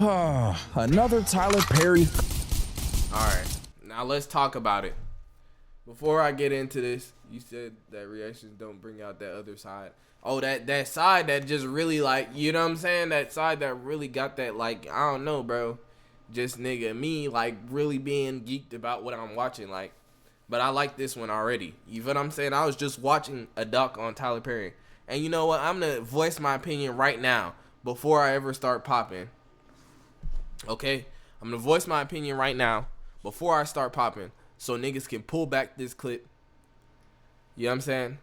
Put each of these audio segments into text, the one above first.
Another Tyler Perry. Alright, now let's talk about it. Before I get into this, you said that reactions don't bring out that other side. Oh, that side that just really, like, you know what I'm saying? That side that really got that, like, I don't know, bro. Just nigga, me, like, really being geeked about what I'm watching, like. But I like this one already. You feel what I'm saying? I was just watching a doc on Tyler Perry. And you know what? I'm going to voice my opinion right now before I ever start popping. Okay? I'm going to voice my opinion right now before I start popping so niggas can pull back this clip. You know what I'm saying?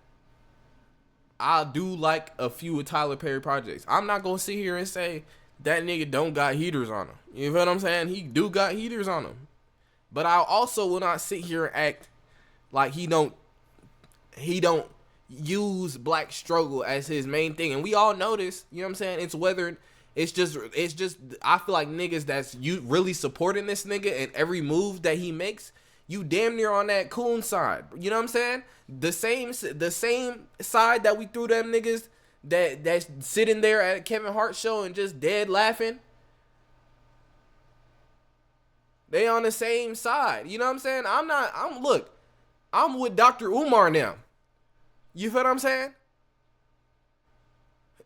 I do like a few of Tyler Perry projects. I'm not going to sit here and say that nigga don't got heaters on him. You feel what I'm saying? He do got heaters on him. But I also will not sit here and act like he don't use black struggle as his main thing. And we all know this, you know what I'm saying? It's just I feel like niggas that's you really supporting this nigga and every move that he makes, you damn near on that coon side. You know what I'm saying? The same side that we threw them niggas that's sitting there at a Kevin Hart show and just dead laughing. They on the same side. You know what I'm saying? I'm with Dr. Umar now. You feel what I'm saying?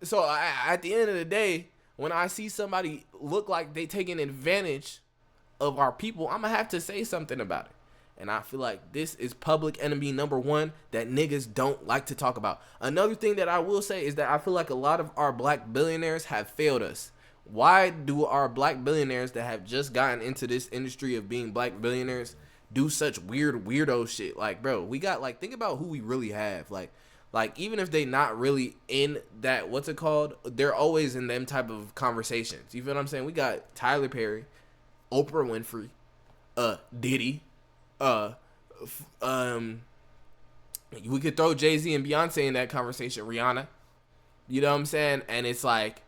So at the end of the day, when I see somebody look like they taking advantage of our people, I'm going to have to say something about it. And I feel like this is public enemy number one that niggas don't like to talk about. Another thing that I will say is that I feel like a lot of our black billionaires have failed us. Why do our black billionaires that have just gotten into this industry of being black billionaires do such weirdo shit? Like, bro, we got, like, think about who we really have. Like even if they not really in that, what's it called? They're always in them type of conversations. You feel what I'm saying? We got Tyler Perry, Oprah Winfrey, Diddy, we could throw Jay-Z and Beyonce in that conversation. Rihanna, you know what I'm saying? And it's like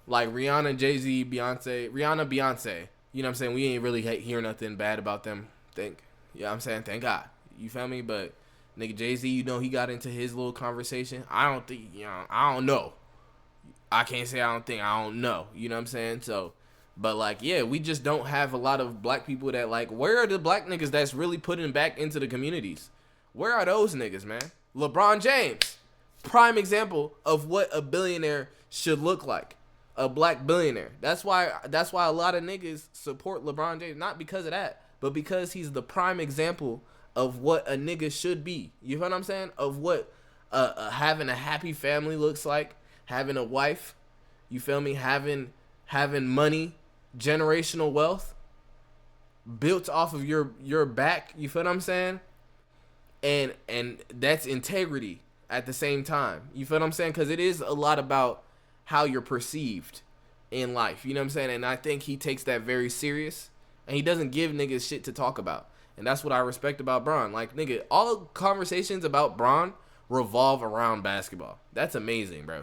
Rihanna, Jay-Z, Beyonce, Beyonce. You know what I'm saying? We ain't really hear nothing bad about them. You know what I'm saying? Thank God. You feel me? But nigga Jay-Z, you know, he got into his little conversation. I don't know. I can't say I don't know. You know what I'm saying? So, but like, yeah, we just don't have a lot of black people that, like, where are the black niggas that's really putting back into the communities? Where are those niggas, man? LeBron James, prime example of what a billionaire should look like. A black billionaire. That's why a lot of niggas support LeBron James, not because of that, but because he's the prime example of what a nigga should be. You know what I'm saying? Of what having a happy family looks like, having a wife, you feel me? Having money, generational wealth built off of your back, you feel what I'm saying? And that's integrity at the same time. You feel what I'm saying? Cuz it is a lot about how you're perceived in life. You know what I'm saying? And I think he takes that very serious. And he doesn't give niggas shit to talk about. And that's what I respect about Bron. Like, nigga, all conversations about Bron revolve around basketball. That's amazing, bro.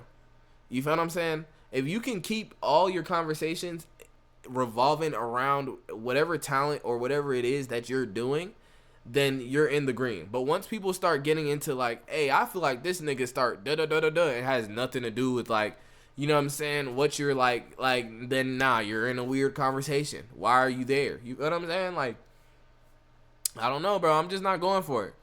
You feel what I'm saying? If you can keep all your conversations revolving around whatever talent or whatever it is that you're doing, then you're in the green. But once people start getting into, like, hey, I feel like this nigga start da-da-da-da-da, it has nothing to do with, like, you know what I'm saying, what you're like, then nah, you're in a weird conversation. Why are you there? You know what I'm saying? Like, I don't know, bro. I'm just not going for it.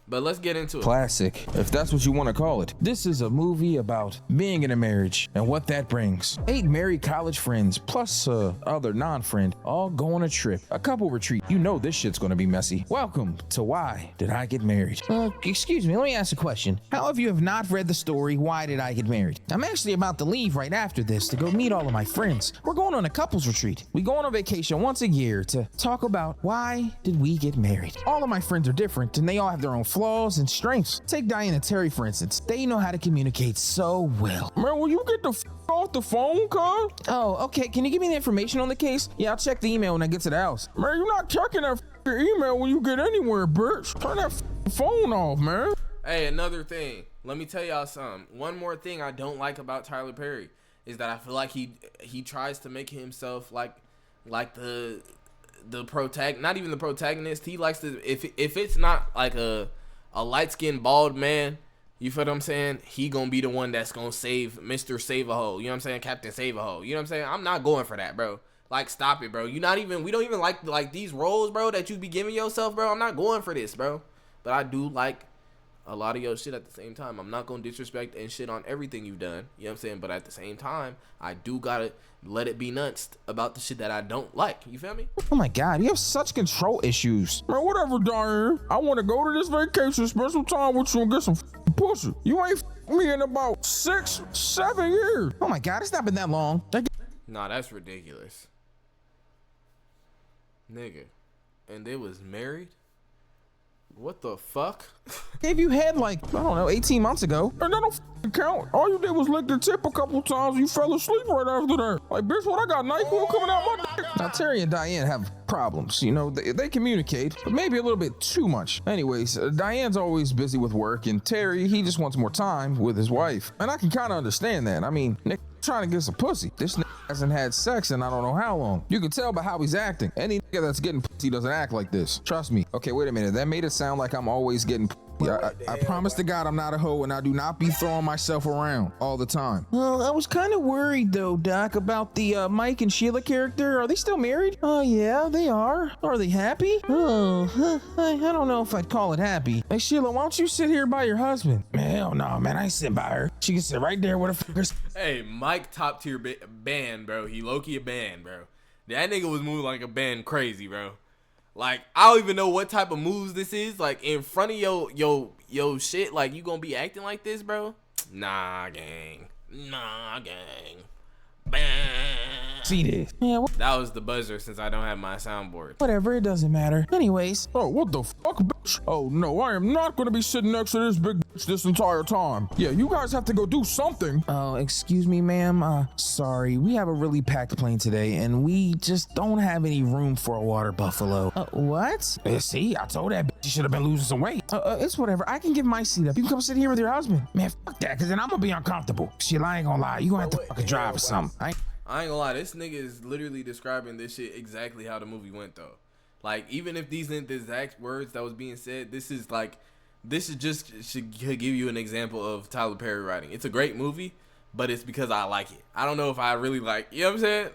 But let's get into it. Classic, if that's what you want to call it. This is a movie about being in a marriage and what that brings. 8 married college friends plus other non-friend all go on a trip, a couple retreat. You know this shit's gonna be messy. Welcome to Why Did I Get Married? Excuse me, let me ask a question. How if you have not read the story Why Did I Get Married? I'm actually about to leave right after this to go meet all of my friends. We're going on a couples retreat. We go on a vacation once a year to talk about why did we get married. All of my friends are different and they all have their own flaws and strengths. Take Diane and Terry, for instance. They know how to communicate so well. Man, will you get the off the phone, cuz? Oh, okay. Can you give me the information on the case? Yeah, I'll check the email when I get to the house. Man, you're not checking that email when you get anywhere, bitch. Turn that phone off, man. Hey, another thing. Let me tell y'all something. One more thing I don't like about Tyler Perry is that I feel like he tries to make himself like the protagonist, not even the protagonist. He likes to, if it's not like a light-skinned bald man, You feel what I'm saying? He gonna be the one that's gonna save Mr. Save-A-Ho. You know what I'm saying? Captain Save-A-Ho. You know what I'm saying? I'm not going for that, bro. Like, stop it, bro. We don't even like these roles, bro, that you be giving yourself, bro. I'm not going for this, bro. But I do like a lot of your shit at the same time. I'm not gonna disrespect and shit on everything you've done. You know what I'm saying? But at the same time, I do gotta let it be nuanced about the shit that I don't like. You feel me? Oh my God, you have such control issues. Man, whatever, Diane. I want to go to this vacation, spend some time with you, and get some pussy. You ain't me in about 6, 7 years. Oh my God, it's not been that long. Nah, that's ridiculous. Nigga. And they was married? What the fuck? Gave you head like, I don't know, 18 months ago. And that don't count. All you did was lick the tip a couple times. You fell asleep right after that. Like, bitch, what I got NyQuil coming out my dick. Now, Terry and Diane have problems. You know, they communicate, but maybe a little bit too much. Anyways, Diane's always busy with work, and Terry, he just wants more time with his wife. And I can kind of understand that. I mean, Nick trying to get some pussy. This nigga hasn't had sex in I don't know how long. You can tell by how he's acting. Any nigga that's getting pussy doesn't act like this. Trust me. Okay, wait a minute. That made it sound like I'm always getting pussy. I promise to God I'm not a hoe, and I do not be throwing myself around all the time. Well, I was kind of worried though, Doc, about the Mike and Sheila character. Are they still married? Oh yeah, they are. Are they happy? Oh, I don't know if I'd call it happy. Hey Sheila, why don't you sit here by your husband? Hell no, man, I ain't sitting by her. She can sit right there with her fingers. Hey, Mike top tier band, bro. He low-key a band, bro. That nigga was moving like a band crazy, bro. Like, I don't even know what type of moves this is. Like, in front of yo shit, like, you gonna be acting like this, bro? Nah, gang. Nah, gang. Bang. See this? Yeah, that was the buzzer since I don't have my soundboard. Whatever, it doesn't matter. Anyways. Oh, what the fuck, bitch? Oh, no, I am not gonna be sitting next to this big bitch this entire time. Yeah, you guys have to go do something. Oh, excuse me, ma'am. Sorry, we have a really packed plane today, and we just don't have any room for a water buffalo. What? See, I told that bitch you should have been losing some weight. It's whatever. I can give my seat up. You can come sit here with your husband. Man, fuck that, because then I'm gonna be uncomfortable. Shit, I ain't gonna lie. You gonna have to fucking drive or something. I ain't gonna lie, this nigga is literally describing this shit exactly how the movie went though. Like, even if these ain't the exact words that was being said, this is just should give you an example of Tyler Perry writing. It's a great movie, but it's because I like it. I don't know if I really like, you know what I'm saying?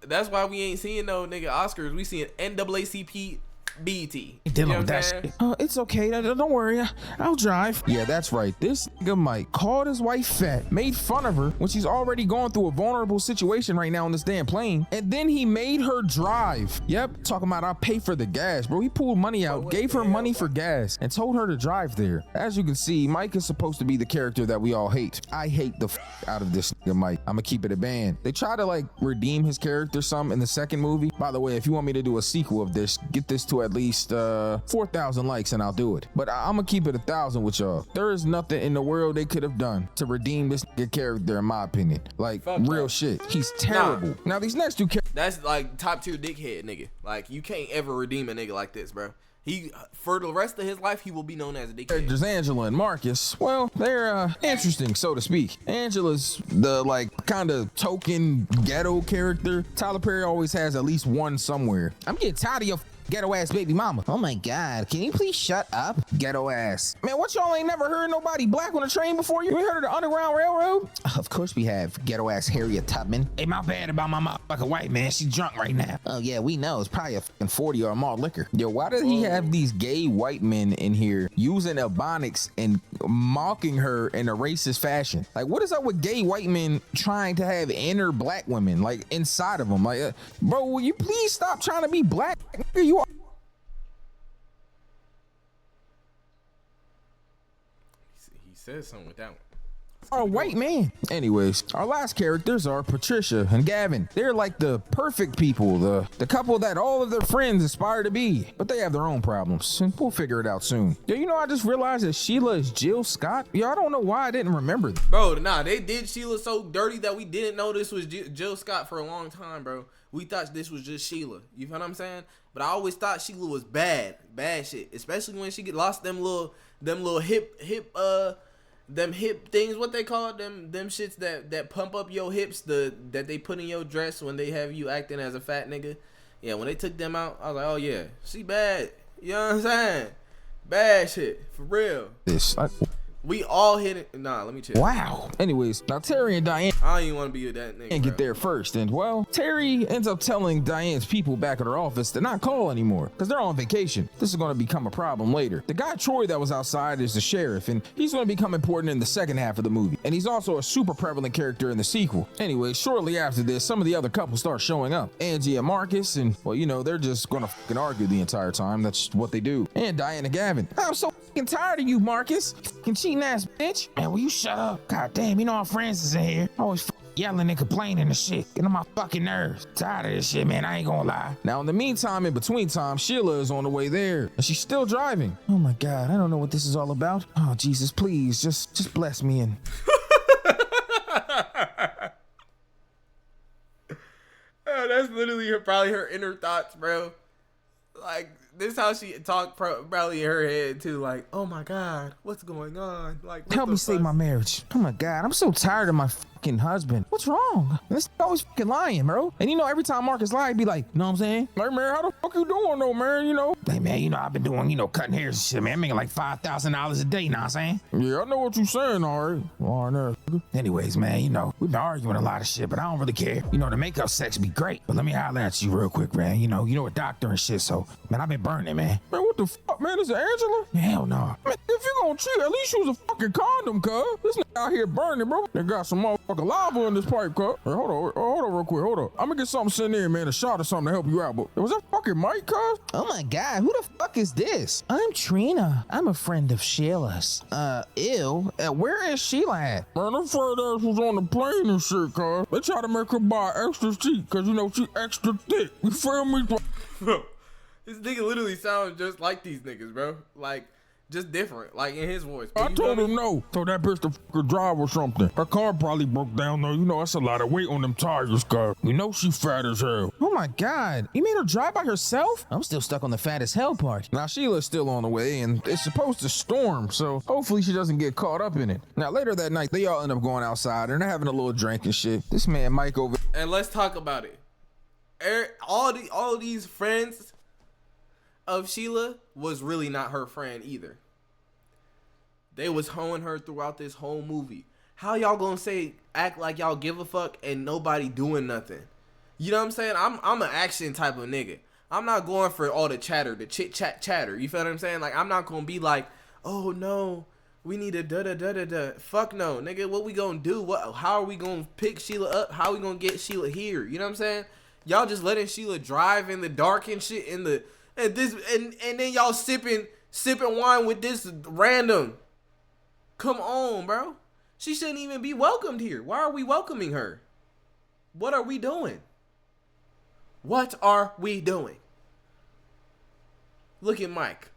That's why we ain't seeing no nigga Oscars. We seeing NAACP BET. Dealing with that shit. It's okay. Don't worry. I'll drive. Yeah, that's right. This nigga Mike called his wife fat, made fun of her when she's already going through a vulnerable situation right now on this damn plane, and then he made her drive. Yep, talking about I'll pay for the gas, bro. He pulled money out, gave her money for gas, and told her to drive there. As you can see, Mike is supposed to be the character that we all hate. I hate the out of this nigga Mike. I'ma keep it a band. They try to like redeem his character some in the second movie. By the way, if you want me to do a sequel of this, get this to at least 4,000 likes and I'll do it. But I'm gonna keep it 1,000 with y'all. There is nothing in the world they could have done to redeem this nigga character, in my opinion. Like, fuck real that. Shit. He's terrible. Nah. Now these next two characters, that's like top tier dickhead nigga. Like, you can't ever redeem a nigga like this, bro. He, for the rest of his life, he will be known as a dickhead. There's Angela and Marcus. Well, they're interesting, so to speak. Angela's the like kind of token ghetto character. Tyler Perry always has at least one somewhere. I'm getting tired of your ghetto ass baby mama. Oh my God, can you please shut up? Ghetto ass. Man, what, y'all ain't never heard nobody black on a train before? You ain't heard of the Underground Railroad? Of course we have, ghetto ass Harriet Tubman. Hey, my bad about my motherfucking white man. She's drunk right now. Oh yeah, we know. It's probably a fucking 40 or more liquor. Yo, why does he have these gay white men in here using ebonics and mocking her in a racist fashion? Like, what is up with gay white men trying to have inner black women, like, inside of them? Like, bro, will you please stop trying to be black? You are. He says something with that one. A white man. Anyways, our last characters are Patricia and Gavin. They're like the perfect people, the couple that all of their friends aspire to be, but they have their own problems, and we'll figure it out soon. Yo, you know, I just realized that Sheila is Jill Scott. Yo, I don't know why I didn't remember that. Bro, nah, they did Sheila so dirty that we didn't know this was Jill Scott for a long time, bro. We thought this was just Sheila. You feel what I'm saying? But I always thought Sheila was bad shit, especially when she lost them little hip things, what they call it, them shits that pump up your hips, that they put in your dress when they have you acting as a fat nigga. Yeah, when they took them out, I was like, oh yeah, she bad. You know what I'm saying? Bad shit, for real. We all hit it. Nah, let me chill. Wow. Anyways, now Terry and Diane I don't even want to be that nigga. get there first, and well, Terry ends up telling Diane's people back at her office to not call anymore because they're on vacation. This is going to become a problem later. The guy Troy that was outside is the sheriff, and he's going to become important in the second half of the movie, and he's also a super prevalent character in the sequel. Anyway, shortly after this, some of the other couples start showing up. Angie and Marcus, and well, you know, they're just going to fucking argue the entire time. That's what they do. And Diane and Gavin. I'm so fucking tired of you, Marcus. Fucking cheating ass bitch. Man, will you shut up? God damn, you know our friends is in here. Always yelling and complaining and shit. Get on my fucking nerves. Tired of this shit, man. I ain't gonna lie. Now, in the meantime, in between time, Sheila is on the way there, and she's still driving. Oh my God, I don't know what this is all about. Oh Jesus, please, just bless me and. Oh, that's literally probably her inner thoughts, bro. Like, this is how she talked probably in her head too. Like, oh my God, what's going on? Like, help me save my marriage. Oh my God, I'm so tired of my fucking husband. What's wrong? This always fucking lying, bro. And you know, every time Marcus lied, he'd be like, you know what I'm saying? Like, man, how the fuck you doing though, man? You know? Hey man, you know, I've been doing, you know, cutting hairs and shit, man. I'm making like $5,000 a day, you know what I'm saying? Yeah, I know what you're saying, all right. All right. Anyways, man, you know, we've been arguing a lot of shit, but I don't really care. You know, the makeup sex be great, but let me holler at you real quick, man. You know a doctor and shit, so, man, I've been burning, man. Man, what the fuck, man? Is it Angela? Hell no. Man, if you gonna cheat, at least use a fucking condom, cuz. This nigga out here burning, bro. They got some motherfucking lava in this pipe, cuz. Hey, hold on real quick, hold on. I'm gonna get something sent in, man, a shot or something to help you out, but was that fucking Mike, cuz? Oh my God, who the fuck is this? I'm Trina. I'm a friend of Sheila's. Ew. Where is Sheila at? Man, her fat ass was on the plane and shit, cuz. They try to make her buy extra seat, cuz, you know, she extra thick. You feel me? Bro, this nigga literally sounds just like these niggas, bro. Like, just different, like in his voice. I told him no. Told that bitch to fucking drive or something. Her car probably broke down though. You know, that's a lot of weight on them tires, cuz. You know she fat as hell. Oh my God. You made her drive by herself? I'm still stuck on the fat as hell part. Now Sheila's still on the way and it's supposed to storm, so hopefully she doesn't get caught up in it. Now later that night, they all end up going outside and they're having a little drink and shit. This man Mike over. And let's talk about it. All these friends of Sheila was really not her friend either. They was hoeing her throughout this whole movie. How y'all gonna act like y'all give a fuck and nobody doing nothing? You know what I'm saying? I'm an action type of nigga. I'm not going for all the chatter, the chit chat chatter. You feel what I'm saying? Like, I'm not gonna be like, oh no, we need a da. Fuck no, nigga. What we gonna do? How are we gonna pick Sheila up? How are we gonna get Sheila here? You know what I'm saying? Y'all just letting Sheila drive in the dark and shit and then y'all sipping wine with this random. Come on, bro. She shouldn't even be welcomed here. Why are we welcoming her? What are we doing? What are we doing? Look at Mike.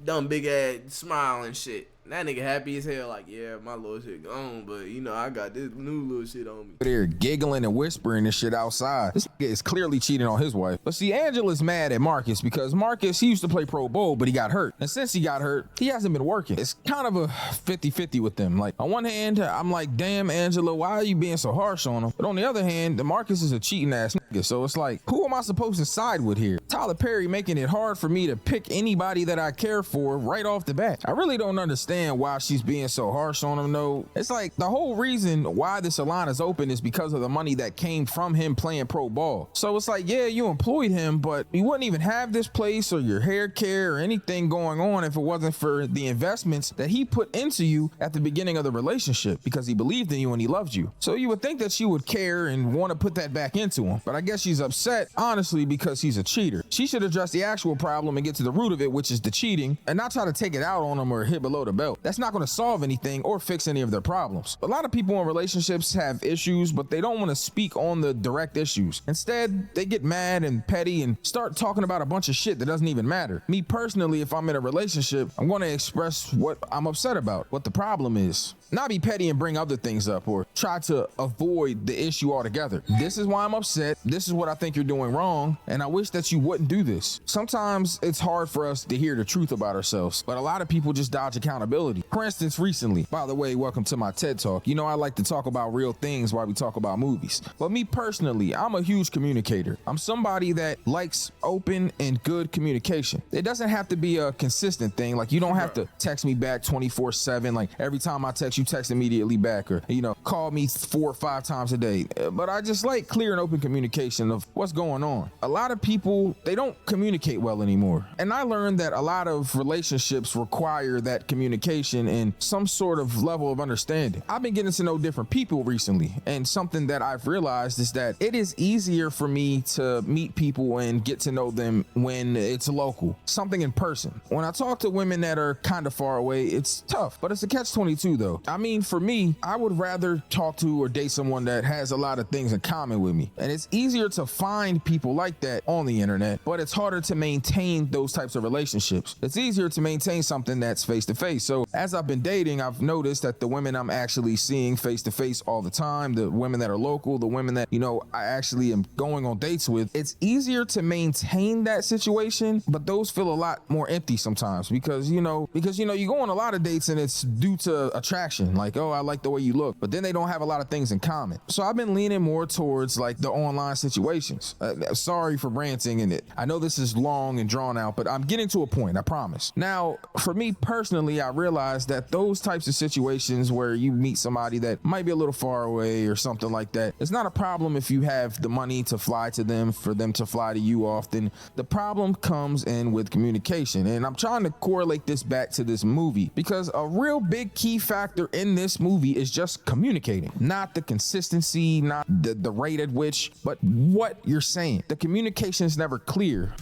Dumb big ass smile and shit. That nigga happy as hell, like, yeah, my little shit gone, but you know, I got this new little shit on me. They're giggling and whispering and shit outside. This nigga is clearly cheating on his wife. But see, Angela's mad at Marcus because Marcus, he used to play pro bowl, but he got hurt. And since he got hurt, he hasn't been working. It's kind of a 50-50 with them. Like, on one hand, I'm like, damn, Angela, why are you being so harsh on him? But on the other hand, the Marcus is a cheating ass nigga. So it's like, who am I supposed to side with here? Tyler Perry making it hard for me to pick anybody that I care for right off the bat. I really don't understand why she's being so harsh on him though. It's like the whole reason why the salon is open is because of the money that came from him playing pro ball. So it's like, yeah, you employed him, but you wouldn't even have this place or your hair care or anything going on if it wasn't for the investments that he put into you at the beginning of the relationship because he believed in you and he loved you. So you would think that she would care and want to put that back into him. But I guess she's upset, honestly, because he's a cheater. She should address the actual problem and get to the root of it, which is the cheating, and not try to take it out on him or hit below the belt. That's not going to solve anything or fix any of their problems. A lot of people in relationships have issues, but they don't want to speak on the direct issues. Instead, they get mad and petty and start talking about a bunch of shit that doesn't even matter. Me personally, if I'm in a relationship, I'm going to express what I'm upset about, what the problem is. Not be petty and bring other things up or try to avoid the issue altogether. This is why I'm upset. this is what I think you're doing wrong, and I wish that you wouldn't do this. Sometimes it's hard for us to hear the truth about ourselves, but a lot of people just dodge accountability. For instance, recently, by the way, welcome to my TED Talk. You know, I like to talk about real things while we talk about movies. But me personally, I'm a huge communicator. I'm somebody that likes open and good communication. It doesn't have to be a consistent thing. Like, you don't have to text me back 24/7. Like, every time I text, you text immediately back, or, you know, call me 4 or 5 times a day. But I just like clear and open communication of what's going on. A lot of people, they don't communicate well anymore. And I learned that a lot of relationships require that communication and some sort of level of understanding. I've been getting to know different people recently, and something that I've realized is that it is easier for me to meet people and get to know them when it's local, something in person. When I talk to women that are kind of far away, it's tough, but it's a catch-22 though. I mean, for me, I would rather talk to or date someone that has a lot of things in common with me. And it's easier to find people like that on the internet, but it's harder to maintain those types of relationships. It's easier to maintain something that's face-to-face. So as I've been dating, I've noticed that the women I'm actually seeing face-to-face all the time, the women that are local, the women that, you know, I actually am going on dates with, it's easier to maintain that situation, but those feel a lot more empty sometimes because you go on a lot of dates and it's due to attraction, like, oh, I like the way you look, but then they don't have a lot of things in common. So I've been leaning more towards like the online situations. Sorry for ranting, and I know this is long and drawn out, but I'm getting to a point, I promise. Now, for me personally, I realized that those types of situations where you meet somebody that might be a little far away or something like that, it's not a problem if you have the money to fly to them, for them to fly to you often. The problem comes in with communication, and I'm trying to correlate this back to this movie because a real big key factor in this movie is just communicating, not the consistency, not the rate at which, but what you're saying. The communication is never clear.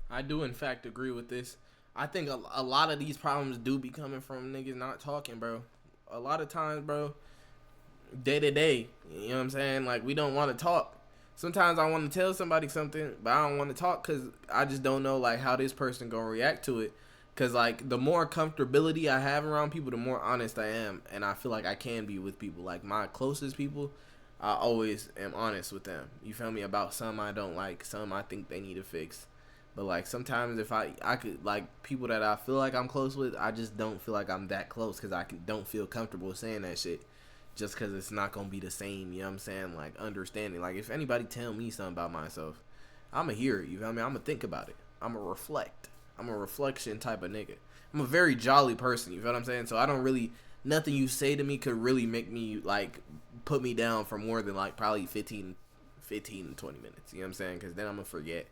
I do in fact agree with this. I think a lot of these problems do be coming from niggas not talking, bro. A lot of times, bro, day to day, you know what I'm saying? Like, we don't want to talk. Sometimes I want to tell somebody something, but I don't want to talk because I just don't know, like, how this person gonna react to it. Because, like, the more comfortability I have around people, the more honest I am. And I feel like I can be with people. Like, my closest people, I always am honest with them. You feel me? About some I don't like, some I think they need to fix. But, like, sometimes if I could, like, people that I feel like I'm close with, I just don't feel like I'm that close because don't feel comfortable saying that shit. Just because it's not going to be the same, you know what I'm saying? Like, understanding. Like, if anybody tell me something about myself, I'm going to hear it, you feel me? I'm going to think about it. I'm going to reflect. I'm a reflection type of nigga. I'm a very jolly person, you feel what I'm saying? So I don't really, nothing you say to me could really make me, like, put me down for more than, like, probably 15 to 20 minutes, you know what I'm saying? Because then I'm going to forget.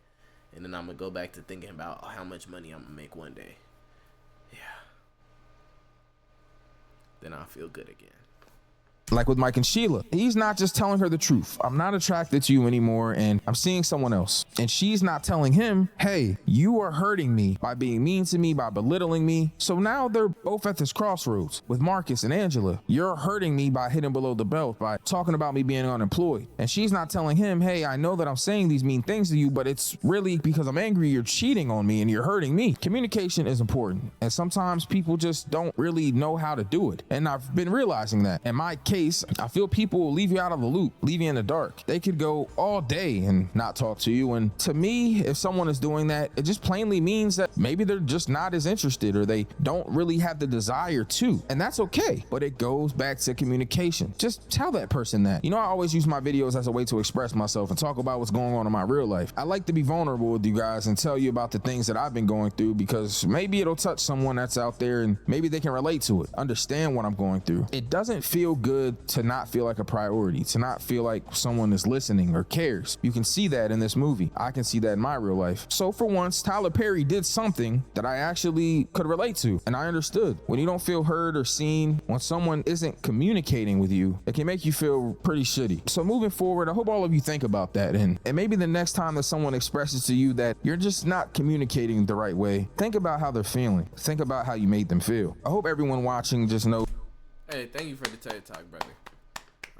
And then I'm going to go back to thinking about how much money I'm going to make one day. Yeah. Then I'll feel good again. Like with Mike and Sheila, he's not just telling her the truth. I'm not attracted to you anymore and I'm seeing someone else. And she's not telling him, hey, you are hurting me by being mean to me, by belittling me. So now they're both at this crossroads with Marcus and Angela. You're hurting me by hitting below the belt, by talking about me being unemployed. And she's not telling him, hey, I know that I'm saying these mean things to you, but it's really because I'm angry you're cheating on me and you're hurting me. Communication is important. And sometimes people just don't really know how to do it. And I've been realizing that. In my case, I feel people will leave you out of the loop, leave you in the dark. They could go all day and not talk to you. And to me, if someone is doing that, it just plainly means that maybe they're just not as interested or they don't really have the desire to. And that's okay. But it goes back to communication. Just tell that person that. You know, I always use my videos as a way to express myself and talk about what's going on in my real life. I like to be vulnerable with you guys and tell you about the things that I've been going through because maybe it'll touch someone that's out there and maybe they can relate to it, understand what I'm going through. It doesn't feel good to not feel like a priority, to not feel like someone is listening or cares. You can see that in this movie. I can see that in my real life. So for once, Tyler Perry did something that I actually could relate to, and I understood. When you don't feel heard or seen, when someone isn't communicating with you, it can make you feel pretty shitty. So moving forward, I hope all of you think about that, and maybe the next time that someone expresses to you that you're just not communicating the right way, think about how they're feeling. Think about how you made them feel. I hope everyone watching just knows. Hey, thank you for the TED Talk, brother.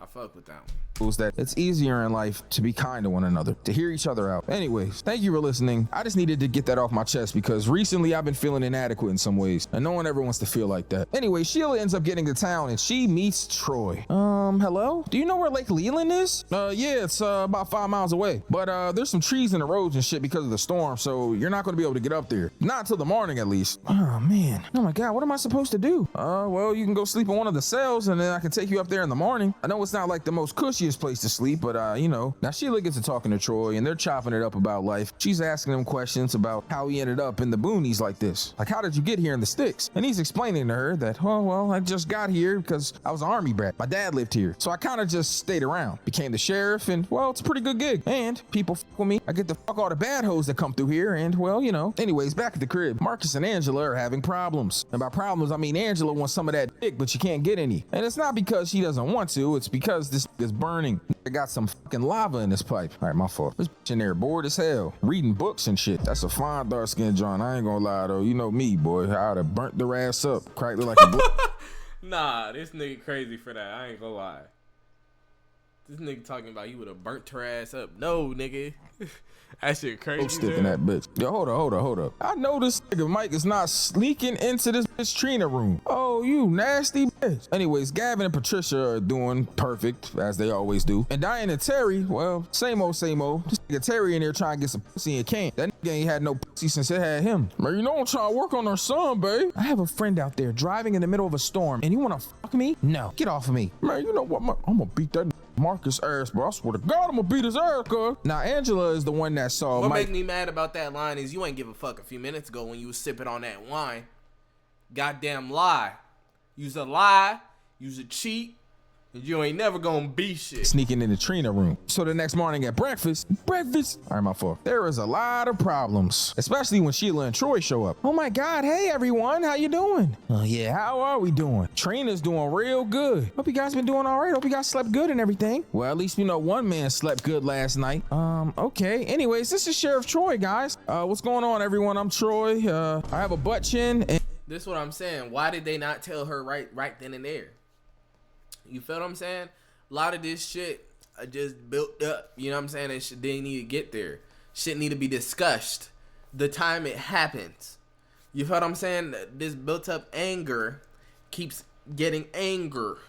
I fuck with that one. that it's easier in life to be kind to one another, to hear each other out. Anyways, thank you for listening. I just needed to get that off my chest because recently I've been feeling inadequate in some ways, and no one ever wants to feel like that. Anyway, Sheila ends up getting to town and she meets Troy. Hello? Do you know where Lake Leland is? Yeah, it's about 5 miles away, but there's some trees in the roads and shit because of the storm, so you're not gonna be able to get up there. Not until the morning at least. Oh man. Oh my god, what am I supposed to do? Well, you can go sleep in one of the cells and then I can take you up there in the morning. I know it's not like the most cushiest place to sleep, but you know. Now Sheila gets to talking to Troy and they're chopping it up about life. She's asking him questions about how he ended up in the boonies like this. Like, how did you get here in the sticks? And he's explaining to her that, oh, well, I just got here because I was an army brat. My dad lived here. So I kind of just stayed around, became the sheriff, and well, it's a pretty good gig. And people fuck with me. I get to fuck all the bad hoes that come through here, and well, you know. Anyways, back at the crib, Marcus and Angela are having problems. And by problems, I mean Angela wants some of that dick, but she can't get any. And it's not because she doesn't want to, it's because this is burning. I got some fucking lava in this pipe. All right, my fault. This bitch in there bored as hell, reading books and shit. That's a fine dark skin John. I ain't gonna lie though. You know me, boy. I'd have burnt their ass up, cracked it like a book. Nah, this nigga crazy for that. I ain't gonna lie. This nigga talking about he would have burnt her ass up. No, nigga. That shit crazy. Sticking that bitch. Yo, hold up. I know this nigga Mike is not sneaking into this bitch Trina room. Oh, you nasty bitch. Anyways, Gavin and Patricia are doing perfect, as they always do. And Diane and Terry, well, same old. This nigga Terry in there trying to get some pussy and can't. That nigga ain't had no pussy since it had him. Man, you know I'm trying to work on our son, babe. I have a friend out there driving in the middle of a storm, and you wanna fuck me? No, get off of me. Man, you know what? I'm gonna beat that Marcus ass, bro. I swear to God, I'm gonna beat his ass, cuz. Now, Angela is the one that saw What Mike. make me mad about that line is you ain't give a fuck a few minutes ago when you was sipping on that wine. Goddamn lie. You's a lie. You's a cheat. And you ain't never gonna be shit. Sneaking in the Trina room. So the next morning at breakfast. All right, my fault. There is a lot of problems, especially when Sheila and Troy show up. Oh my God, hey everyone, how you doing? Oh yeah, how are we doing? Trina's doing real good. Hope you guys been doing all right. Hope you guys slept good and everything. Well, at least you know one man slept good last night. Okay. Anyways, this is Sheriff Troy, guys. What's going on, everyone? I'm Troy. I have a butt chin. And this is what I'm saying. Why did they not tell her right then and there? You feel what I'm saying? A lot of this shit just built up. You know what I'm saying? It didn't need to get there. Shit need to be discussed the time it happens. You feel what I'm saying? This built up anger keeps getting anger.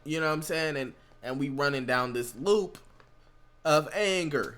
You know what I'm saying? And we running down this loop of anger.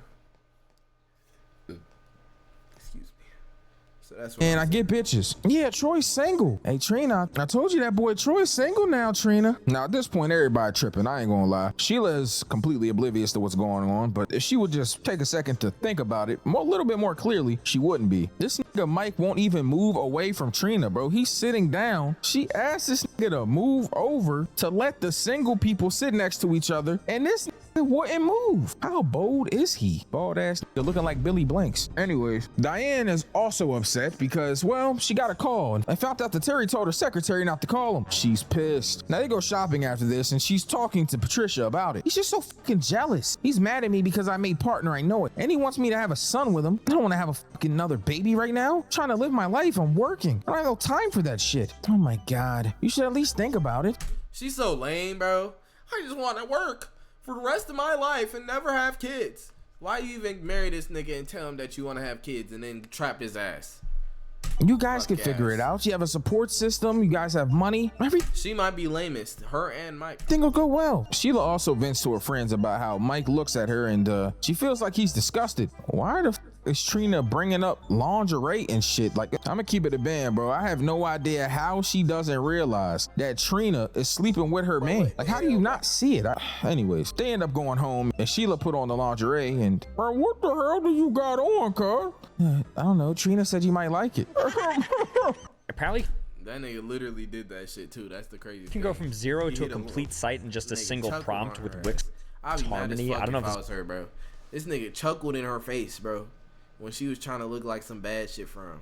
So that's what and I get bitches. Yeah, Troy's single. Hey, Trina, I told you that boy Troy's single now, Trina. Now, at this point, everybody tripping. I ain't gonna lie. Sheila is completely oblivious to what's going on, but if she would just take a second to think about it a little bit more clearly, she wouldn't be. This nigga Mike won't even move away from Trina, bro. He's sitting down. She asked this nigga to move over to let the single people sit next to each other, and this wouldn't move. How bold is he? Bald ass nigga looking like Billy Blanks. Anyways, Diane is also upset because, well, she got a call and found out that Terry told her secretary not to call him. She's pissed. Now they go shopping after this and she's talking to Patricia about it. He's just so fucking jealous. He's mad at me because I made partner, I know it. And he wants me to have a son with him. I don't want to have a fucking another baby right now. I'm trying to live my life. I'm working. I don't have no time for that shit. Oh my God. You should at least think about it. She's so lame, bro. I just want to work for the rest of my life and never have kids. Why you even marry this nigga and tell him that you want to have kids and then trap his ass? You guys can figure it out. You have a support system. You guys have money. She might be lamest. Her and Mike. Everything will go well. Sheila also vents to her friends about how Mike looks at her and she feels like he's disgusted. Why the f is Trina bringing up lingerie and shit? Like, I'm gonna keep it a band, bro. I have no idea how she doesn't realize that Trina is sleeping with her man. Like, how do you not see it? Anyways, they end up going home and Sheila put on the lingerie and, bro, what the hell do you got on, cuz? I don't know. Trina said you might like it. Apparently, that nigga literally did that shit too. That's the crazy thing. you can go from zero to a complete site in just a single prompt with Wix Harmony. I don't know if I was her, bro. This nigga chuckled in her face, bro, when she was trying to look like some bad shit for him.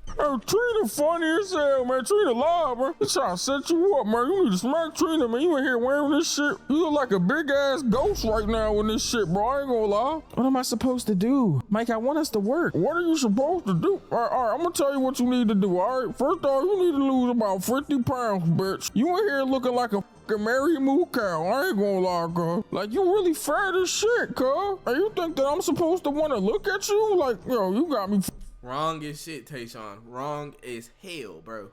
Hey, Trina funny as hell, man. Trina live, bro. He trying to set you up, man. You need to smack Trina, man. You in here wearing this shit. You look like a big ass ghost right now in this shit, bro. I ain't gonna lie. What am I supposed to do? Mike, I want us to work. What are you supposed to do? All right, I'm gonna tell you what you need to do, all right? First off, you need to lose about 50 pounds, bitch. You in here looking like a fucking Mary Moo Cow. I ain't gonna lie, cuz. Like, you really fat as shit, cuz. And you think that I'm supposed to want to look at you? Like, yo, you got me. Wrong as shit, Tayshawn. Wrong as hell, bro.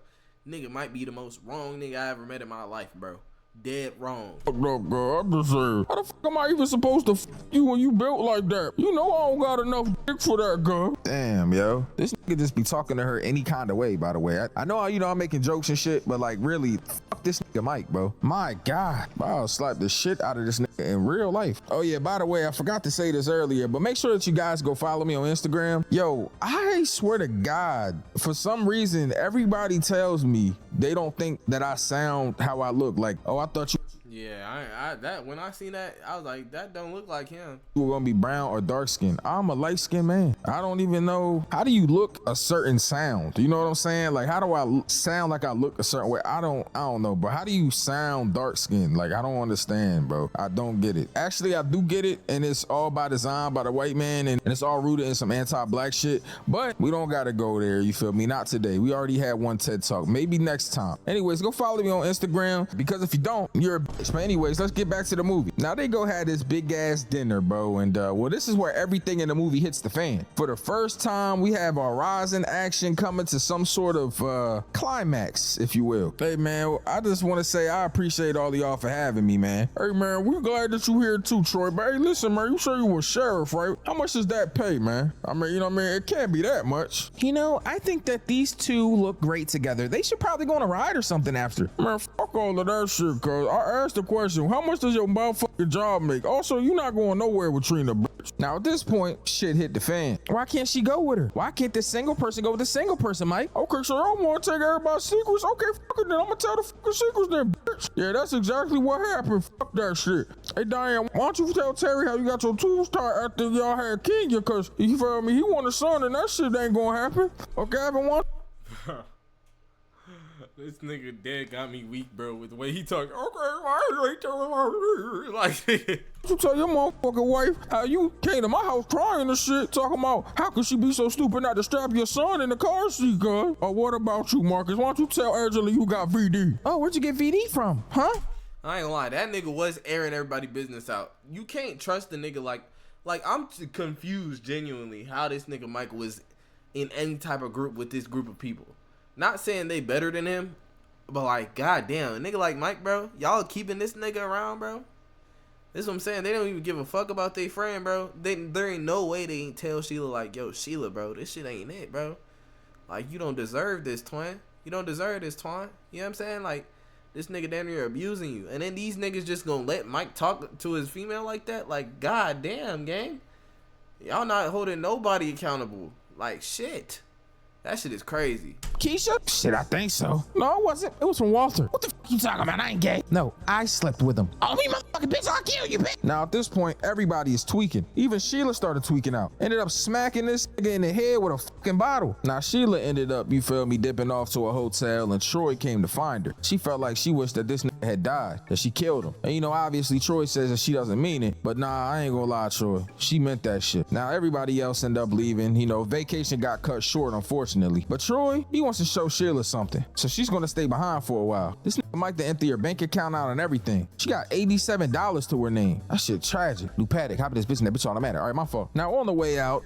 Nigga might be the most wrong nigga I ever met in my life, bro. Dead wrong. Look, girl, I'm just saying. How the fuck am I even supposed to you when you built like that? You know I don't got enough dick for that, girl. Damn, yo. This nigga just be talking to her any kind of way, by the way. I know, you know, I'm making jokes and shit, but like, really, fuck this nigga Mike, bro. My God. I'll slap the shit out of this nigga in real life. Oh, yeah, by the way, I forgot to say this earlier, but make sure that you guys go follow me on Instagram. Yo, I swear to God, for some reason, everybody tells me they don't think that I sound how I look. Like, oh, I thought you Yeah, that when I seen that, I was like, that don't look like him. were gonna be brown or dark skinned. I'm a light skinned man. I don't even know, how do you look a certain sound? You know what I'm saying? Like, how do I sound like I look a certain way? I don't know, bro. How do you sound dark skinned? Like, I don't understand, bro. I don't get it. Actually, I do get it, and it's all by design by the white man, and it's all rooted in some anti-black shit, but we don't gotta go there, you feel me? Not today. We already had one TED Talk. Maybe next time. Anyways, go follow me on Instagram, because if you don't, you're a bitch. But anyways, let's get back to the movie. Now, they go have this big ass dinner, bro, and well, this is where everything in the movie hits the fan. For the first time, we have our rising action coming to some sort of climax, if you will. Hey, man, I just want to say I appreciate all of y'all for having me, man. Hey, man, we're glad that you here too, Troy. But hey, listen, man, you sure you were sheriff, right? How much does that pay, man? I mean, you know what I mean? It can't be that much. You know, I think that these two look great together. They should probably go on a ride or something after. Man, fuck all of that shit, cuz I asked the question, how much does your motherfucking job make? Also, you're not going nowhere with Trina, bitch. Now, at this point, shit hit the fan. Why can't she go with her? Why can't this single person go with the single person, Mike? Okay, so I don't want to take everybody's secrets. Okay, fuck it then. I'm gonna tell the fucking secrets then, bitch. Yeah, that's exactly what happened. Fuck that shit. Hey, Diane, why don't you tell Terry how you got your tubes tied after y'all had Kenya? Cause you feel me? He want a son and that shit ain't gonna happen. Okay, I've been wanting. This nigga dead got me weak, bro, with the way he talked. Okay, why you like, You tell your motherfucking wife how you came to my house crying and shit, talking about how could she be so stupid not to strap your son in the car seat, cuz? Or what about you, Marcus? Why don't you tell Angela you got VD? Oh, where'd you get VD from? Huh? I ain't gonna lie, that nigga was airing everybody business out. You can't trust the nigga like I'm confused genuinely how this nigga Mike was in any type of group with this group of people. Not saying they better than him, but like, goddamn, a nigga like Mike, bro, y'all keeping this nigga around, bro? This is what I'm saying. They don't even give a fuck about their friend, bro. There ain't no way they ain't tell Sheila like, yo, Sheila, bro, this shit ain't it, bro. Like, you don't deserve this, twin. You don't deserve this, twin. You know what I'm saying? Like, this nigga down here abusing you. And then these niggas just gonna let Mike talk to his female like that? Like, goddamn, gang. Y'all not holding nobody accountable. Like, shit. That shit is crazy. Keisha? Shit, I think so. No, it wasn't. It was from Walter. What the fuck you talking about? I ain't gay. No, I slept with him. Oh, me motherfucking bitch, I'll kill you, bitch. Now, at this point, everybody is tweaking. Even Sheila started tweaking out. Ended up smacking this nigga in the head with a fucking bottle. Now, Sheila ended up, you feel me, dipping off to a hotel, and Troy came to find her. She felt like she wished that this nigga had died, that she killed him. And you know, obviously, Troy says that she doesn't mean it, but nah, I ain't gonna lie, Troy. She meant that shit. Now, everybody else ended up leaving. You know, vacation got cut short, unfortunately. But Troy, he wants to show Sheila something, so she's gonna stay behind for a while. This nigga Mike to empty her bank account out and everything. She got $87 to her name. That shit tragic. New Paddock, hop in this bitch and that bitch automatic. All right, my fault. Now on the way out,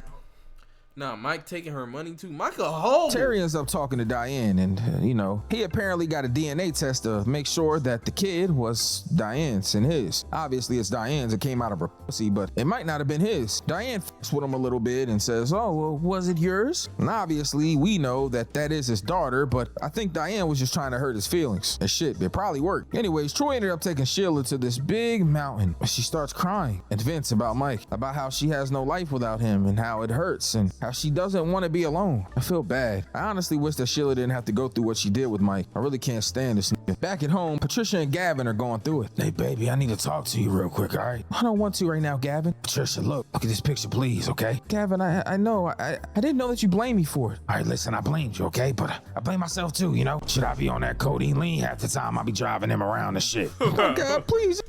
Nah, Mike taking her money too. Mike a hoe. Terry ends up talking to Diane, and you know, he apparently got a DNA test to make sure that the kid was Diane's and his. Obviously, it's Diane's. It came out of her pussy, but it might not have been his. Diane fucks with him a little bit and says, "Oh, well, was it yours?" And obviously, we know that that is his daughter, but I think Diane was just trying to hurt his feelings. And shit, it probably worked. Anyways, Troy ended up taking Sheila to this big mountain. She starts crying and vents about Mike, about how she has no life without him and how it hurts and how she doesn't want to be alone. I feel bad. I honestly wish that Sheila didn't have to go through what she did with Mike. I really can't stand this nigga. Back at home, Patricia and Gavin are going through it. Hey, baby, I need to talk to you real quick, all right? I don't want to right now, Gavin. Patricia, look at this picture, please, okay? Gavin, I know. I didn't know that you blamed me for it. All right, listen, I blamed you, okay? But I blame myself too, you know? Should I be on that codeine lean half the time? I'll be driving him around and shit. Oh, God, please.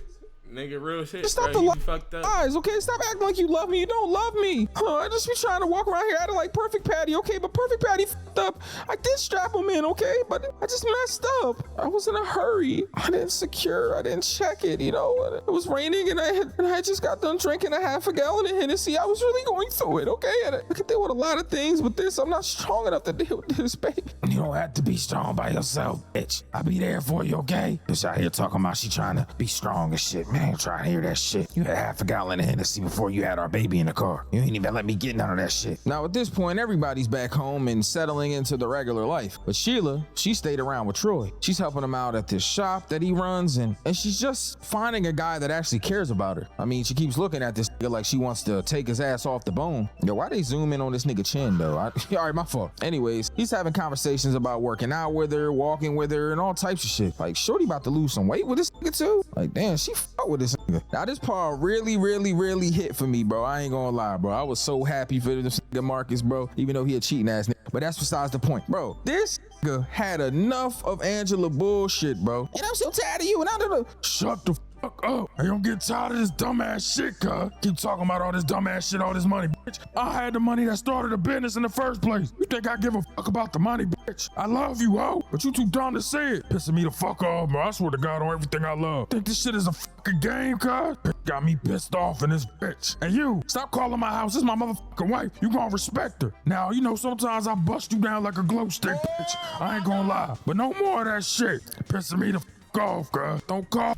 Nigga, real shit. Just stop bro, the you fucked up. lies, okay? Stop acting like you love me. You don't love me. I just be trying to walk around here acting like Perfect Patty, okay? But Perfect Patty fucked up. I did strap him in, okay? But I just messed up. I was in a hurry. I didn't secure. I didn't check it, you know? It was raining and I had just got done drinking a half a gallon of Hennessy. I was really going through it, okay? And I could deal with a lot of things, but this, I'm not strong enough to deal with this, baby. You don't have to be strong by yourself, bitch. I'll be there for you, okay? Bitch out here talking about she trying to be strong and shit, man. Trying to hear that shit. You had half a gallon of Hennessy before you had our baby in the car. You ain't even let me get none of that shit. Now, at this point, everybody's back home and settling into the regular life. But Sheila, she stayed around with Troy. She's helping him out at this shop that he runs, and she's just finding a guy that actually cares about her. I mean, she keeps looking at this nigga like she wants to take his ass off the bone. Yo, why they zoom in on this nigga chin, though? All right, my fault. Anyways, he's having conversations about working out with her, walking with her, and all types of shit. Like, shorty about to lose some weight with this nigga, too? Like, damn, she fuck with this nigga. Now, this part really hit for me, bro. I ain't gonna lie, bro. I was so happy for this nigga Marcus, bro, even though he a cheating ass nigga. But that's besides the point. Bro, this nigga had enough of Angela bullshit, bro. And I'm so tired of you, and I don't know. Shut the fuck up. I don't get tired of this dumbass shit, cuz. Keep talking about all this dumbass shit, all this money, bitch. I had the money that started the business in the first place. You think I give a fuck about the money, bitch? I love you, ho, but you too dumb to say it. Pissing me the fuck off, bro. I swear to God on everything I love. Think this shit is a fucking game, cuz? Got me pissed off in this bitch. And you, stop calling my house. This is my motherfucking wife. You gonna respect her. Now, you know, sometimes I bust you down like a glow stick, bitch. I ain't gonna lie. But no more of that shit. Pissing me the fuck off, cuz. Don't call.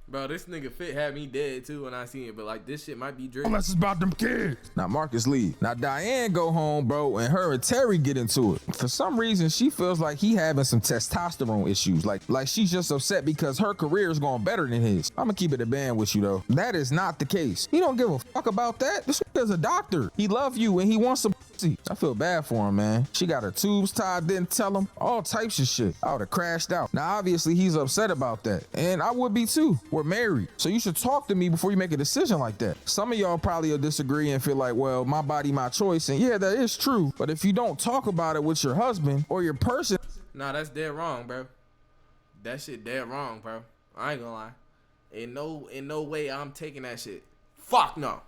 Bro, this nigga Fit had me dead too when I seen it, but like this shit might be dripping. Unless it's about them kids. Now Marcus leave. Now Diane go home, bro, and her and Terry get into it. For some reason, she feels like he having some testosterone issues. Like she's just upset because her career is going better than his. I'm gonna keep it a band with you though. That is not the case. He don't give a fuck about that. This nigga's a doctor. He love you and he wants some pussy. I feel bad for him, man. She got her tubes tied, didn't tell him. All types of shit. I would have crashed out. Now obviously he's upset about that. And I would be too. We're married. So you should talk to me before you make a decision like that. Some of y'all probably will disagree and feel like, well, my body, my choice. And yeah, that is true. But if you don't talk about it with your husband or your person. Nah, that's dead wrong, bro. That shit dead wrong, bro. I ain't gonna lie. In no way I'm taking that shit. Fuck no.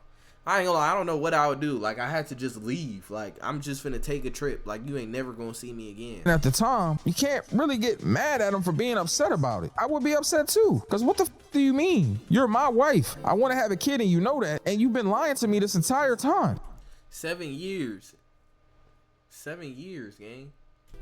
I ain't gonna lie, I don't know what I would do. Like, I had to just leave. Like, I'm just finna take a trip. Like, you ain't never gonna see me again. And at the time, you can't really get mad at him for being upset about it. I would be upset too. Because what the do you mean? You're my wife. I want to have a kid and you know that. And you've been lying to me this entire time. 7 years. 7 years, gang.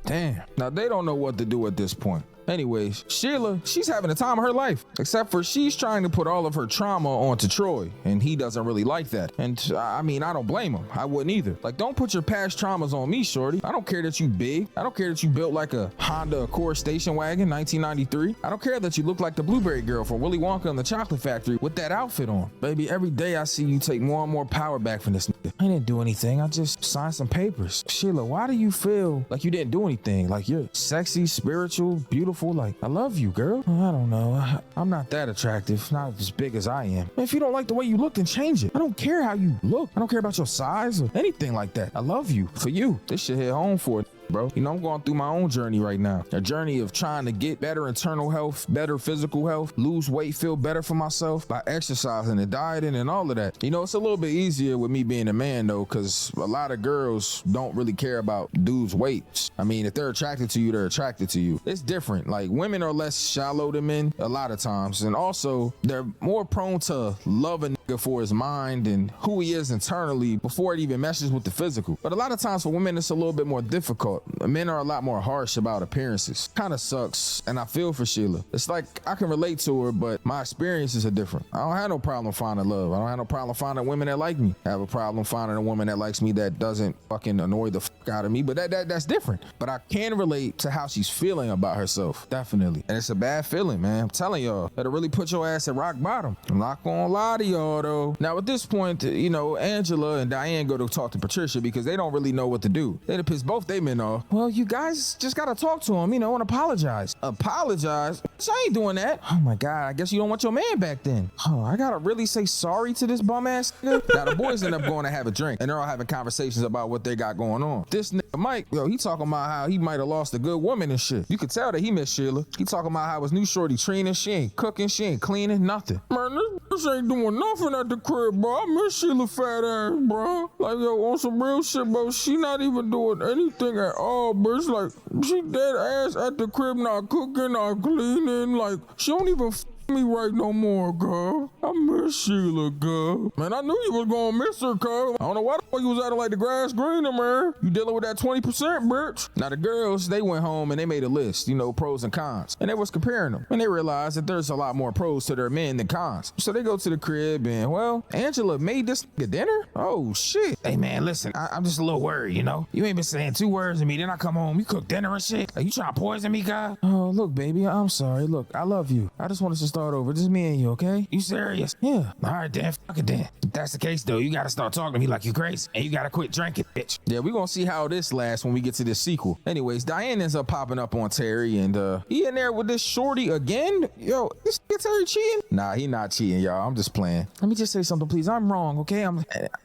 Damn. Now, they don't know what to do at this point. Anyways, Sheila, she's having the time of her life, except for she's trying to put all of her trauma onto Troy, and he doesn't really like that. And I mean, I don't blame him. I wouldn't either. Like, don't put your past traumas on me, shorty. I don't care that you big. I don't care that you built like a Honda Accord station wagon, 1993. I don't care that you look like the Blueberry Girl from Willy Wonka and the Chocolate Factory with that outfit on. Baby, every day I see you take more and more power back from this nigga. I didn't do anything. I just signed some papers. Sheila, why do you feel like you didn't do anything? Like, you're sexy, spiritual, beautiful. Like, I love you, girl. I don't know. I'm not that attractive. Not as big as I am. If you don't like the way you look, then change it. I don't care how you look. I don't care about your size or anything like that. I love you for you. This shit hit home for it, bro. You know, I'm going through my own journey right now. A journey of trying to get better internal health, better physical health, lose weight, feel better for myself by exercising and dieting and all of that. You know, it's a little bit easier with me being a man though, because a lot of girls don't really care about dudes' weights. I mean, if they're attracted to you, they're attracted to you. It's different. Like, women are less shallow than men a lot of times. And also, they're more prone to love a nigga for his mind and who he is internally before it even meshes with the physical. But a lot of times for women, it's a little bit more difficult. Men are a lot more harsh about appearances. Kind of sucks, and I feel for Sheila. It's like I can relate to her, but my experiences are different. I don't have no problem finding love. I don't have no problem finding women that like me. I have a problem finding a woman that likes me that doesn't fucking annoy the fuck out of me, but that's different. But I can relate to how she's feeling about herself, definitely. And it's a bad feeling, man. I'm telling y'all, that'll really put your ass at rock bottom. I'm not gonna lie to y'all though. Now at this point, you know, Angela and Diane go to talk to Patricia because they don't really know what to do. They'd piss both they men off. Well, you guys just gotta talk to him, you know, and apologize. Apologize? I ain't doing that. Oh my God, I guess you don't want your man back then. Oh, I gotta really say sorry to this bum ass nigga? Now the boys end up going to have a drink and they're all having conversations about what they got going on. This nigga Mike, yo, he talking about how he might have lost a good woman and shit. You could tell that he missed Sheila. He talking about how his new shorty Trina, she ain't cooking, she ain't cleaning, nothing. Man, this ain't doing nothing at the crib, bro. I miss Sheila fat ass, bro. Like, yo, on some real shit, bro. She not even doing anything at all, bro. It's like, she dead ass at the crib, not cooking, not cleaning. Like, she don't even me right no more, girl. I miss Sheila, girl. Man, I knew you was gonna miss her, girl. I don't know why the fuck you was acting like the grass greener, man. You dealing with that 20%, bitch. Now the girls, they went home and they made a list, you know, pros and cons. And they was comparing them. And they realized that there's a lot more pros to their men than cons. So they go to the crib and, well, Angela made this nigga dinner? Oh, shit. Hey, man, listen, I'm just a little worried, you know? You ain't been saying 2 words to me, then I come home, you cook dinner and shit? Are you trying to poison me, guy? Oh, look, baby, I'm sorry. Look, I love you. I just want us to start over. Just me and you, okay? You serious? Yeah. All right, then. Fuck it, then. If that's the case, though, you gotta start talking to me like you crazy. And you gotta quit drinking, bitch. Yeah, we gonna see how this lasts when we get to this sequel. Anyways, Diane ends up popping up on Terry, and he in there with this shorty again? Yo, this nigga Terry cheating? Nah, he not cheating, y'all. I'm just playing. Let me just say something, please. I'm wrong, okay?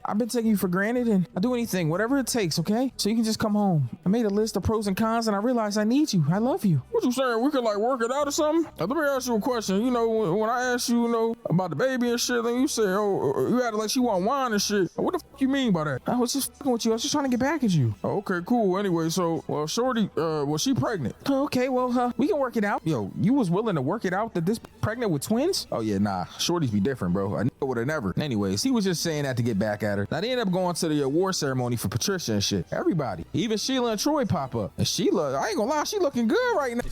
I've been taking you for granted, and I'll do anything, whatever it takes, okay? So you can just come home. I made a list of pros and cons, and I realized I need you. I love you. What you saying? We could, like, work it out or something? Now, let me ask you a question. You know, when I asked you, you know, about the baby and shit, then you say, oh, you acted like she want wine and shit. What the fuck you mean by that? I was just fucking with you. I was just trying to get back at you. Oh, okay, cool. Anyway, so, well, shorty, was she pregnant? Okay, well, we can work it out. Yo, you was willing to work it out that this pregnant with twins? Oh, yeah, nah. Shorties be different, bro. I would have never. Anyways, he was just saying that to get back at her. Now, they end up going to the award ceremony for Patricia and shit. Everybody. Even Sheila and Troy pop up. And Sheila, I ain't gonna lie, she looking good right now.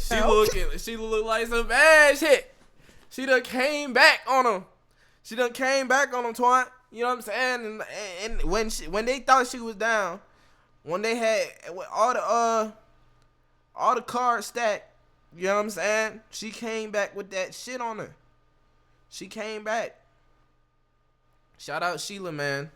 She look like some bad shit. She done came back on him. Twine. You know what I'm saying? And when they thought she was down, when they had all the cards stacked, you know what I'm saying? She came back with that shit on her. She came back. Shout out Sheila, man.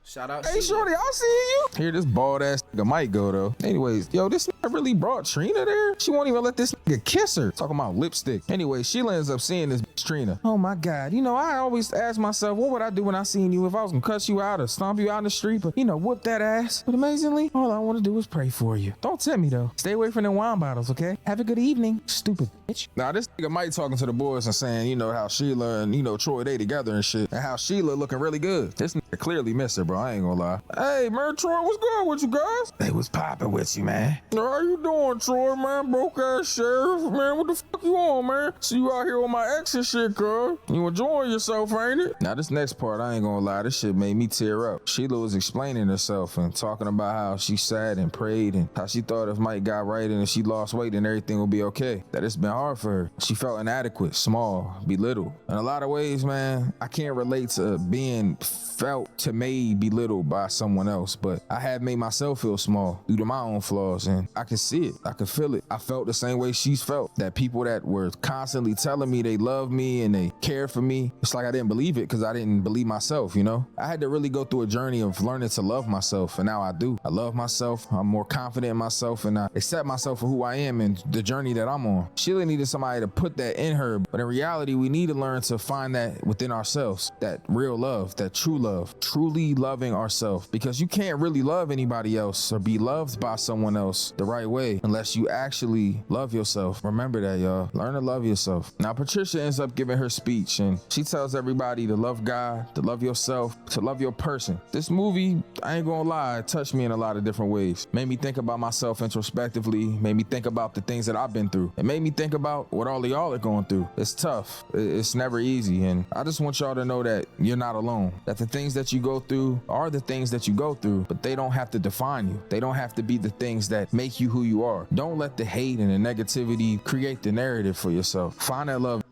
Shout out Hey, Sheila. shorty, I see you. Here, this bald ass nigga might go, though. Anyways, yo, this nigga really brought Trina there? She won't even let this nigga kiss her. Talking about lipstick. Anyway, Sheila ends up seeing this bitch Trina. Oh, my God. You know, I always ask myself, what would I do when I seen you if I was gonna cuss you out or stomp you out in the street, but, you know, whoop that ass? But amazingly, all I want to do is pray for you. Don't tempt me, though. Stay away from them wine bottles, okay? Have a good evening, stupid bitch. Now, this nigga Mike talking to the boys and saying, you know, how Sheila and, you know, Troy, they together and shit, and how Sheila looking really good. This nigga clearly missed her, bro. I ain't gonna lie. Hey, man, Troy, what's good with you guys? They was popping with you, man. How you doing, Troy, man? Broke ass sheriff, man. What the fuck you on, man? See you out here with my ex and shit, girl. You enjoying yourself, ain't it? Now, this next part, I ain't gonna lie, this shit made me tear up. Sheila was explaining herself and talking about how she sat and prayed and how she thought if Mike got right and if she lost weight, then everything would be okay. That it's been hard for her. She felt inadequate, small, belittled. In a lot of ways, man, I can't relate to being felt to made belittled by someone else, but I have made myself feel small due to my own flaws, and I can see it. I can feel it. I felt the same way she's felt. That people that were constantly telling me they love me and they care for me, it's like I didn't believe it because I didn't believe myself, you know? I had to really go through a journey of learning to love myself, and now I do. I love myself. I'm more confident in myself, and I accept myself for who I am and the journey that I'm on. Sheila needed somebody to put that in her, but in reality, we need to learn to find that within ourselves, that real love, that true love, truly loving ourselves, because you can't really love anybody else or be loved by someone else the right way unless you actually love yourself. Remember that, y'all. Learn to love yourself. Now, Patricia ends up giving her speech, and she tells everybody to love God, to love yourself, to love your person. This movie, I ain't gonna lie, it touched me in a lot of different ways. Made me think about myself introspectively, made me think about the things that I've been through. It made me think about what all of y'all are going through. It's tough. It's never easy, and I just want y'all to know that you're not alone. That the things that you go through are the things that you go through, but they don't have to define you. They don't have to be the things that make you who you are. Don't let the hate and the negativity create the narrative for yourself. Find that love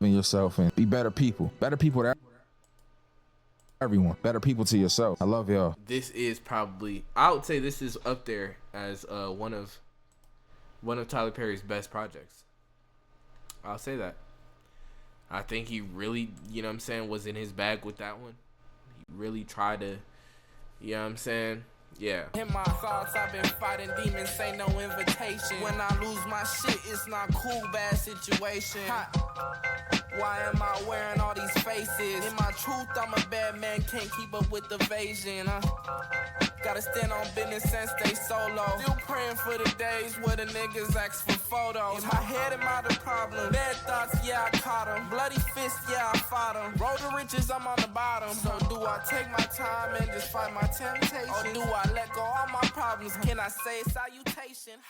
in yourself and be better people. Better people to everyone. Better people to yourself. I love y'all. This is probably, I would say this is up there as one of Tyler Perry's best projects. I'll say that. I think he really, you know what I'm saying, was in his bag with that one. He really tried to, you know what I'm saying? Yeah. In my thoughts, I've been fighting demons, ain't no invitation. When I lose my shit, it's not cool, bad situation. Why am I wearing all these faces? In my truth, I'm a bad man, can't keep up with the evasion. Gotta But stand on business and stay solo. Still praying for the days where the niggas ask for photos. In my head, am I the problem? Bad thoughts, yeah, I caught them. Bloody fists, yeah, I fought them. Road to riches, I'm on the bottom. So do I take my time and just fight my temptation? Or do I let go all my problems? Can I say salutation?